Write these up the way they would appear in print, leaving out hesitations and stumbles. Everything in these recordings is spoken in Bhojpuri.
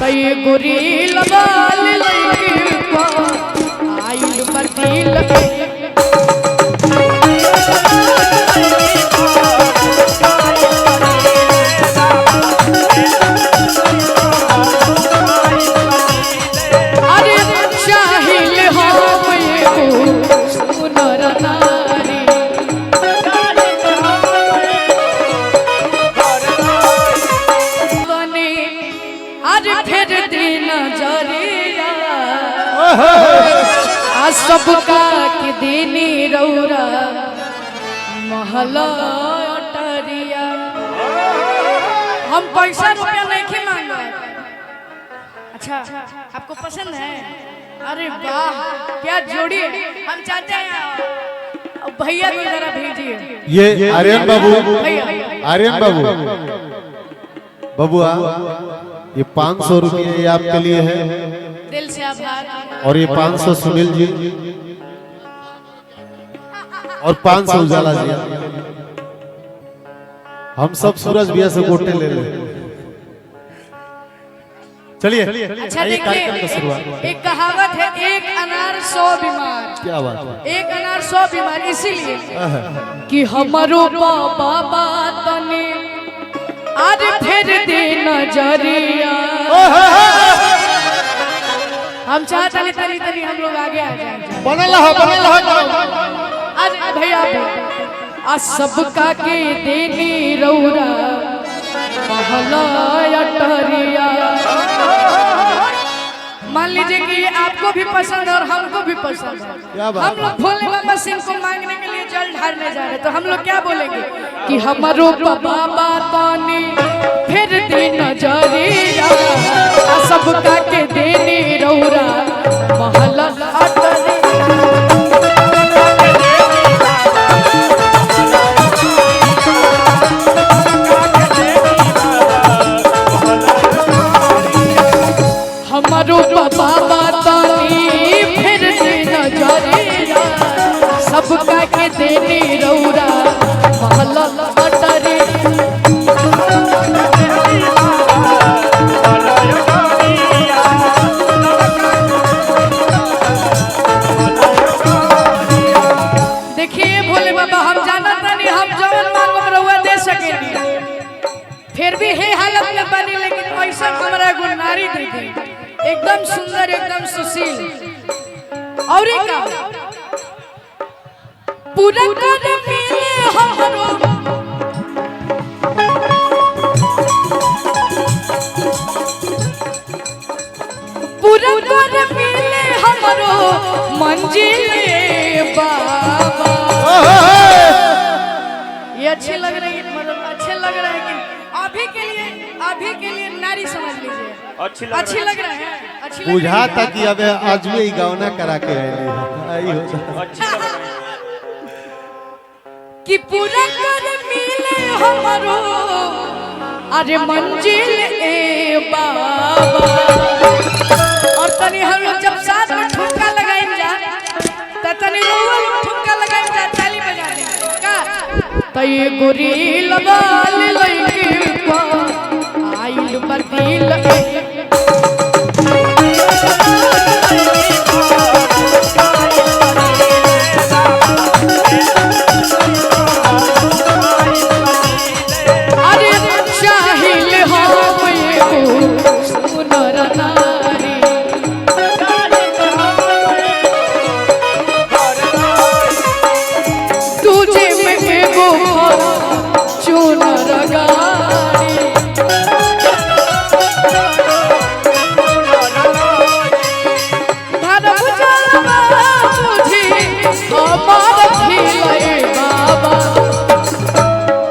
तई गोरी लगाल लइके आइल बरदिल अरे चाहिल हम एगो सुनर नारी बने अरे फिर दिन जरिया आ सबका के देनी रौरा महला अटरिया हम पैसा रुपया नहीं मांगा। अच्छा आपको पसंद है? अरे वाह क्या जोड़ी है। हम चाहते हैं भैया को जरा भेजिए। ये आर्यन बाबू, आर्यन बाबू, बबुआ ये 500 रुपये ये आपके लिए है, दिल से आभार। और ये 500 सुनील जी और 500 उजाला जी। हम सब सूरज भैया से गोटे ले ले। चलिए अच्छा देखिए एक कहावत है, एक अनार 100 बीमार। क्या बात है? एक अनार 100 बीमार, इसीलिए कि हमारो बाबा तने आज फिर दे नजरिया। हम चाहते हैं तनी तनी हम लोग आगे आ जाए। बनल रहो। आज भैया आज सबका के देनी रौरा महला अटरिया। मान लीजिए कि ये आपको भी पसंद और हमको भी पसंद है। हम लोग भोले बाबा सिंह को मांगने के लिए जल ढारने जा रहे, तो हम लोग क्या बोलेंगे कि हमारो बाबा तानी फिर दिन नजरिया सबका के देनी रौरा महला अटरिया। हमारो बाबा तानी फिर दिन नजरिया सबका के देनी रौरा महला अटरिया। देखिए भोले बाबा हम जानता नहीं, हम जवन मांगब रउआ दे सकेनी, फिर भी हे हालत में बनी, लेकिन ऐसा हमारा गुण नारी दे दी एकदम सुंदर एकदम सुशील। और का पूरा कर मिले हमरो पूरा कर मिले हमरो मंजिल बाबा। ये अच्छे लग रही है, मतलब अच्छे लग रहा है कि अभी के लिए नारी समझ लीजिए अच्छी लग रहा है। अच्छी बुझा था कि अब आज भी गावना करा के आई हो कि पूरा कर मिले हमरो अरे मंजिल ए बाबा। और तनी हम लोग जब साथ में ठुमका लगाएं जा त तनी लोग ठुमका लगाएं जा, ताली बजा दें का तई गोरी लगाल लइके आइल बरदिल अरे चाहिल हम एगो सुनर नारी। तुझे में एगो चुनर गाड़ी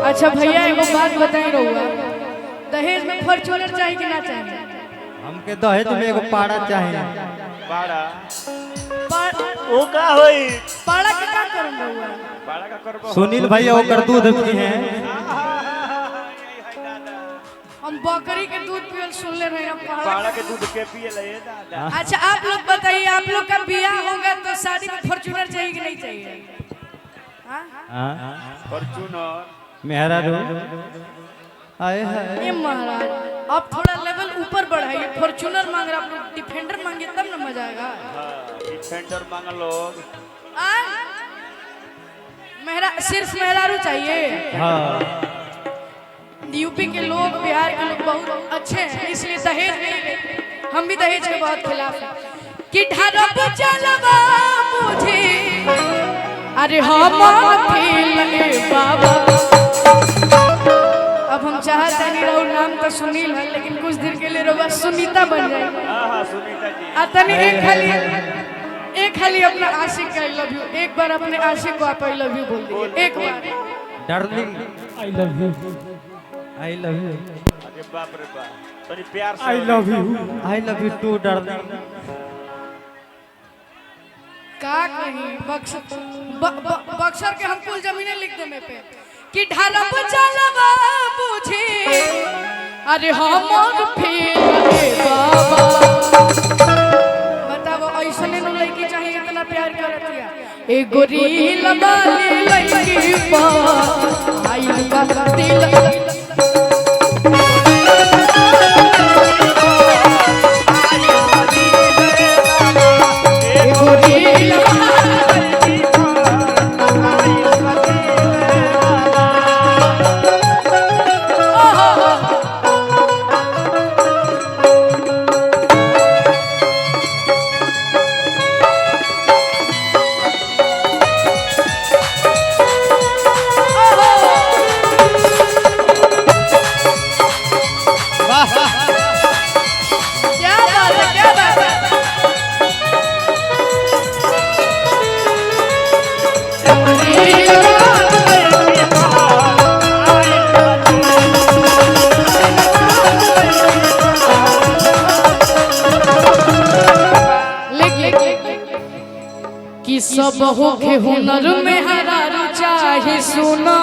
अच्छा भैया एगो बात बताई रहुआ, दहेज में फॉर्च्यूनर चाहिए कि ना चाहिए? हमके दहेज में एगो पाड़ा चाहिए। पाड़ा ओ का होई? पाड़ा के का करम रहुआ? पाड़ा का करबो सुनील भैया ओकर दूध पी हैं। हम बकरी के दूध पियल सुनले रहे हैं, पाड़ा के दूध के पिए ले दादा। अच्छा आप लोग बताइए, आप लोग का बियाह होगा तो शादी में फॉर्च्यूनर चाहिए कि नहीं चाहिए? फॉर्च्यूनर मेहरा रो आए है ये महाराज अब थोड़ा लेवल ऊपर बढ़ाइए। फॉर्च्यूनर मांग रहा, आप लोग डिफेंडर मांगे तब ना मजा आएगा। हाँ, डिफेंडर मांग लोग। सिर्फ मेहरारू चाहिए। हाँ यूपी के लोग, बिहार के लोग बहुत अच्छे हैं, इसलिए दहेज नहीं देते। हम भी दहेज के बहुत खिलाफ हैं। कि ढारब चलवा मुझे, अरे हम बाबा। अब हम चाहते नहीं रहू नाम तो सुनील है, लेकिन कुछ देर के लिए रहुआ सुनीता बन जाएगी। हाँ सुनीता जी। तनी एक खाली अपना आशिक का आई लव यू, एक बार अपने आशिक को आप आई लव यू बोल दीजिए एक बार। Darling I love you, I love you. अरे बाप रे बाप, तनी प्यार से I love you too darling. का कहीं बक्सर के हम कुल जमीनें लिख देने पे कि ढारब चलवा बुझे, अरे हमर फेर बाबा। बताओ ऐसने नु लड़की चाहिए इतना प्यार करतिया। ए गोरी लबाली लड़की पा आई का दिल। कि सब हो के हुनर में हरारू चाहे सुना।